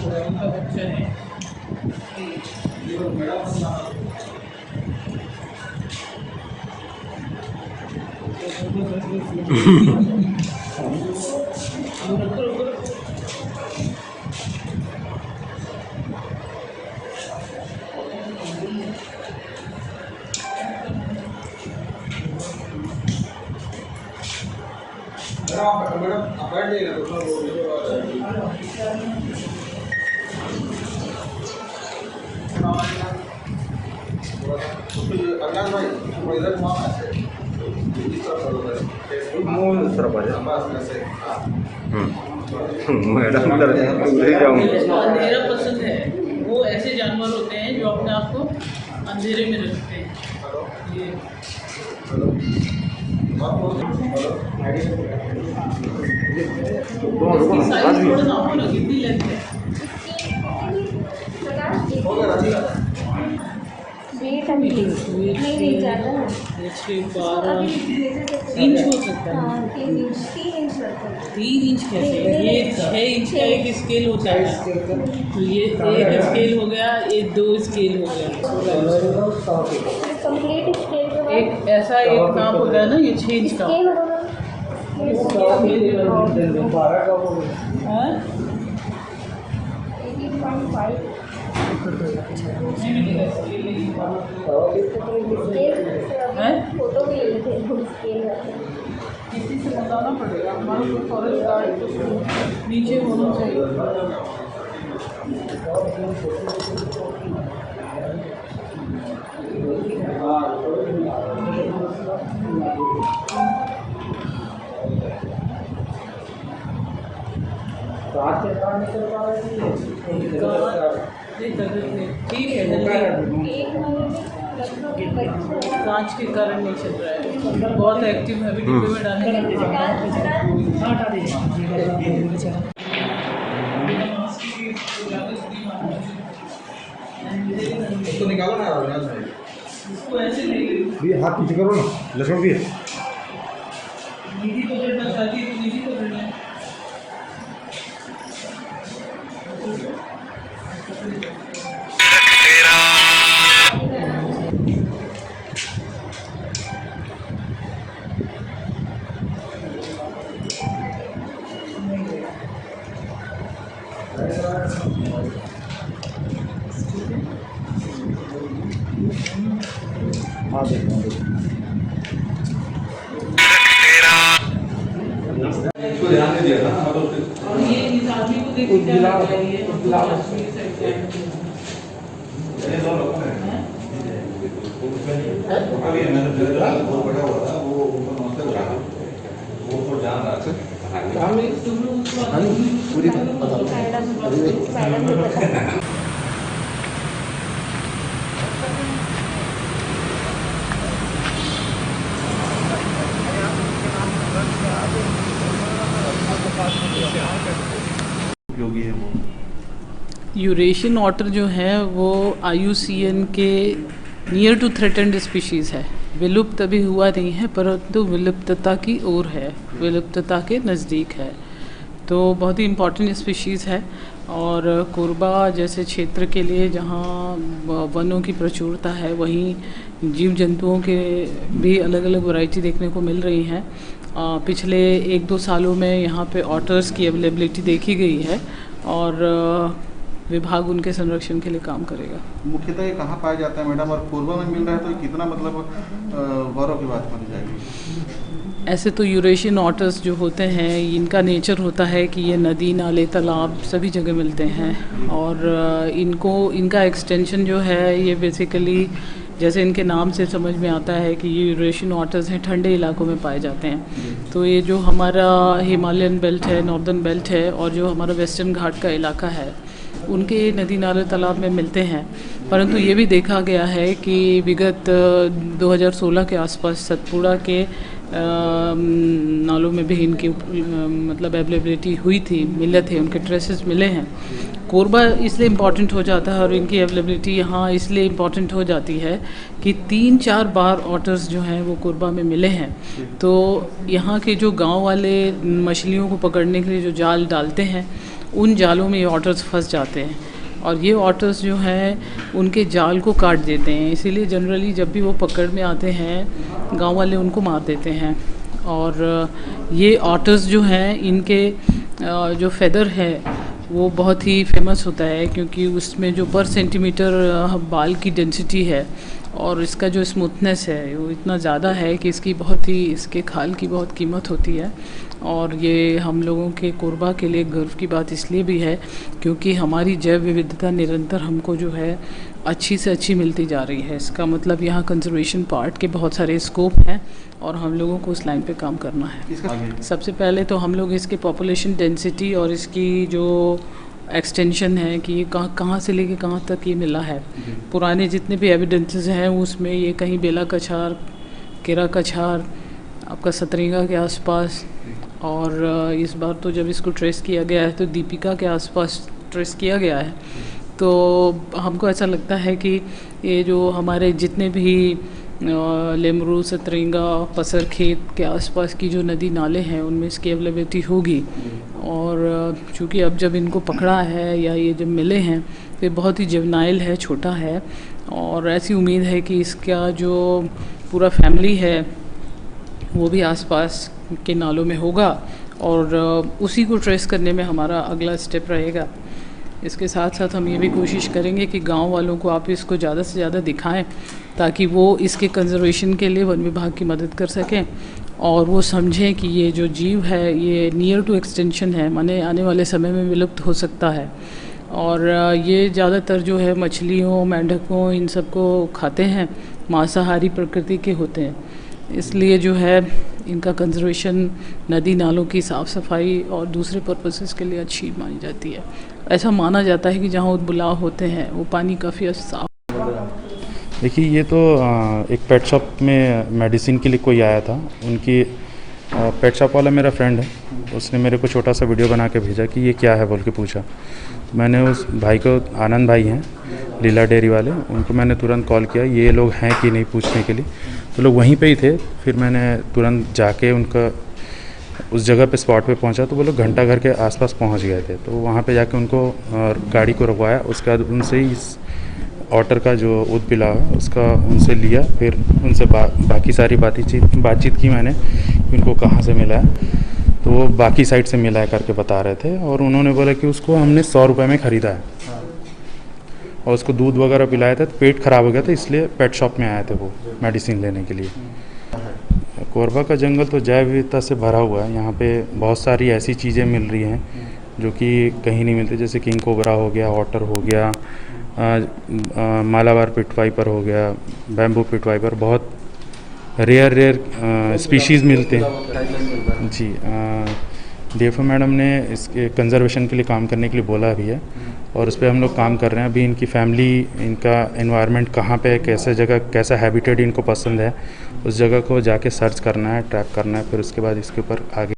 उनका बच्चा है। मैडम अंधेरा पसंद है। वो ऐसे जानवर होते हैं जो अपने आप को अंधेरे में रखते हैं। ये इसकी साइज थोड़ा ना हो ना, कितनी लेंथ है? वेट नहीं ज़्यादा है। 12 इंच हो सकता है। 3 इंच लगता है। 3 इंच कैसे? ये 6 इंच का एक स्केल होता है। तो ये एक स्केल हो गया, ये 2 स्केल हो गया। कंप्लीट स्केल के बाद एक ऐसा एक नाप होता है ना, ये 6 इंच का। स्केल होगा। हाँ? 18.5 हैं? फोटो भी ले लेते हैं स्केल वाले। किसी से बताना पड़ेगा, हमारे को फॉरेस्ट गार्ड तो नीचे होना चाहिए। ठीक है, कांच के कारण नहीं चल रहा है। बहुत एक्टिव है, अभी डिब्बे में डालने के इसको निकालो ना यार, इसको ऐसे ले हाथ पीछे करो ना, लहसुन भी है। निधि पकड़ना चाहती है तो निधि पकड़ना है। हाँ देखो इसको ध्यान नहीं दिया था मतलब। और ये इस आदमी को देख के क्या लगता है? ये ये दो लोग हैं। अभी मैंने वो बड़ा हुआ था, वो ऊपर नमस्ते बोला था, वो तो जान रहा था। तुम लोग उसको पूरी मैडम को पता उपयोगी है वो। यूरेशियन ऑटर जो है वो IUCN के नियर टू थ्रेटेंड स्पीशीज़ है। विलुप्त अभी हुआ नहीं है, परंतु विलुप्तता की ओर है, विलुप्तता के नज़दीक है। तो बहुत ही इम्पॉर्टेंट स्पीशीज़ है। और कोरबा जैसे क्षेत्र के लिए जहाँ वनों की प्रचुरता है, वहीं जीव जंतुओं के भी अलग अलग वैरायटी देखने को मिल रही हैं। पिछले 1-2 सालों में यहाँ पे ऑटर्स की अवेलेबिलिटी देखी गई है और विभाग उनके संरक्षण के लिए काम करेगा। मुख्यतः ये कहाँ पाया जाता है मैडम, और कोरबा में मिल रहा है तो ये कितना मतलब गौरव की बात मानी जाएगी? ऐसे तो यूरेशियन ऑटर्स जो होते हैं, इनका नेचर होता है कि ये नदी, नाले, तालाब सभी जगह मिलते हैं। और इनका एक्सटेंशन जो है ये बेसिकली जैसे इनके नाम से समझ में आता है कि ये यूरेशियन ऑटर्स हैं, ठंडे इलाकों में पाए जाते हैं। तो ये जो हमारा हिमालयन बेल्ट है, नॉर्दर्न बेल्ट है, और जो हमारा वेस्टर्न घाट का इलाका है, उनके नदी नाले तालाब में मिलते हैं। परंतु ये भी देखा गया है कि विगत 2016 के आसपास सतपुड़ा के नालों में भी इनकी मतलब अवेलेबिलिटी हुई थी, मिले थे, उनके ट्रेसेस मिले हैं। कोरबा इसलिए इम्पॉर्टेंट हो जाता है और इनकी अवेलेबिलिटी यहाँ इसलिए इम्पॉर्टेंट हो जाती है कि 3-4 बार ऑटर्स जो हैं वो कोरबा में मिले हैं। तो यहाँ के जो गांव वाले मछलियों को पकड़ने के लिए जो जाल डालते हैं, उन जालों में ये ऑटर्स फंस जाते हैं और ये ऑटर्स जो हैं उनके जाल को काट देते हैं। इसीलिए जनरली जब भी वो पकड़ में आते हैं गांव वाले उनको मार देते हैं। और ये ऑटर्स जो हैं इनके जो फेदर है वो बहुत ही फेमस होता है, क्योंकि उसमें जो पर सेंटीमीटर बाल की डेंसिटी है और इसका जो स्मूथनेस है वो इतना ज़्यादा है कि इसके खाल की बहुत कीमत होती है। और ये हम लोगों के कोरबा के लिए गर्व की बात इसलिए भी है क्योंकि हमारी जैव विविधता निरंतर हमको जो है अच्छी से अच्छी मिलती जा रही है। इसका मतलब यहाँ कंजर्वेशन पार्ट के बहुत सारे स्कोप हैं और हम लोगों को उस लाइन पे काम करना है। सबसे पहले तो हम लोग इसके पॉपुलेशन डेंसिटी और इसकी जो एक्सटेंशन है कि ये कहाँ से लेके कहाँ तक ये मिला है। पुराने जितने भी एविडेंसेस हैं उसमें ये कहीं बेला कछार, केरा कछार, आपका सतरेंगा के आसपास, और इस बार तो जब इसको ट्रेस किया गया है तो दीपिका के आसपास ट्रेस किया गया है। तो हमको ऐसा लगता है कि ये जो हमारे जितने भी लेमरू, सतरेंगा, पसर खेत के आसपास की जो नदी नाले हैं उनमें इसकी अवेलेबिलिटी होगी। और चूँकि अब जब इनको पकड़ा है या ये जब मिले हैं तो ये बहुत ही जुवेनाइल है, छोटा है, और ऐसी उम्मीद है कि इसका जो पूरा फैमिली है वो भी आसपास के नालों में होगा और उसी को ट्रेस करने में हमारा अगला स्टेप रहेगा। इसके साथ साथ हम ये भी कोशिश करेंगे कि गांव वालों को आप इसको ज़्यादा से ज़्यादा दिखाएं ताकि वो इसके कंजर्वेशन के लिए वन विभाग की मदद कर सकें और वो समझें कि ये जो जीव है ये नियर टू एक्सटेंशन है, माने आने वाले समय में विलुप्त हो सकता है। और ये ज़्यादातर जो है मछलियों, मेंढकों, इन सबको खाते हैं, मांसाहारी प्रकृति के होते हैं, इसलिए जो है इनका कंजर्वेशन, नदी नालों की साफ़ सफाई और दूसरे पर्पसेस के लिए अच्छी मानी जाती है। ऐसा माना जाता है कि जहाँ उदबुलाव होते हैं वो पानी काफ़ी साफ। देखिए, ये तो एक पेट शॉप में मेडिसिन के लिए कोई आया था। उनकी पेट शॉप वाला मेरा फ्रेंड है, उसने मेरे को छोटा सा वीडियो बना के भेजा कि ये क्या है बोल के पूछा। मैंने उस भाई को, आनंद भाई हैं लीला डेयरी वाले, उनको मैंने तुरंत कॉल किया ये लोग हैं कि नहीं पूछने के लिए। तो लोग वहीं पे ही थे। फिर मैंने तुरंत जाके उनका उस जगह पे स्पॉट पे पहुंचा तो वो लोग घंटा घर के आसपास पहुंच गए थे। तो वहाँ पे जाके उनको गाड़ी को रुकवाया। उसके बाद उनसे ही इस ऑटर का जो उदबिला है उसका उनसे लिया। फिर उनसे बाकी सारी बातचीत की मैंने, उनको कहाँ से मिला है। तो वो बाकी साइड से मिला है करके बता रहे थे और उन्होंने बोला कि उसको हमने 100 रुपये में ख़रीदा है और उसको दूध वगैरह पिलाया था। तो पेट ख़राब हो गया था, इसलिए पेट शॉप में आए थे वो मेडिसिन लेने के लिए। कोरबा का जंगल तो जैव विविधता से भरा हुआ है। यहाँ पे बहुत सारी ऐसी चीज़ें मिल रही हैं जो कि कहीं नहीं मिलती, जैसे किंग कोबरा हो गया, ऑटर हो गया, मालाबार पिट वाइपर हो गया, बैम्बू पिट वाइपर, बहुत रेयर स्पीशीज़ मिलते हैं जी। डीएफओ मैडम ने इसके कंजर्वेशन के लिए काम करने के लिए बोला भी है और उस पर हम लोग काम कर रहे हैं। अभी इनकी फैमिली, इनका एनवायरनमेंट कहाँ पे है, कैसे जगह, कैसा हैबिटेट इनको पसंद है, उस जगह को जाके सर्च करना है, ट्रैप करना है, फिर उसके बाद इसके ऊपर आगे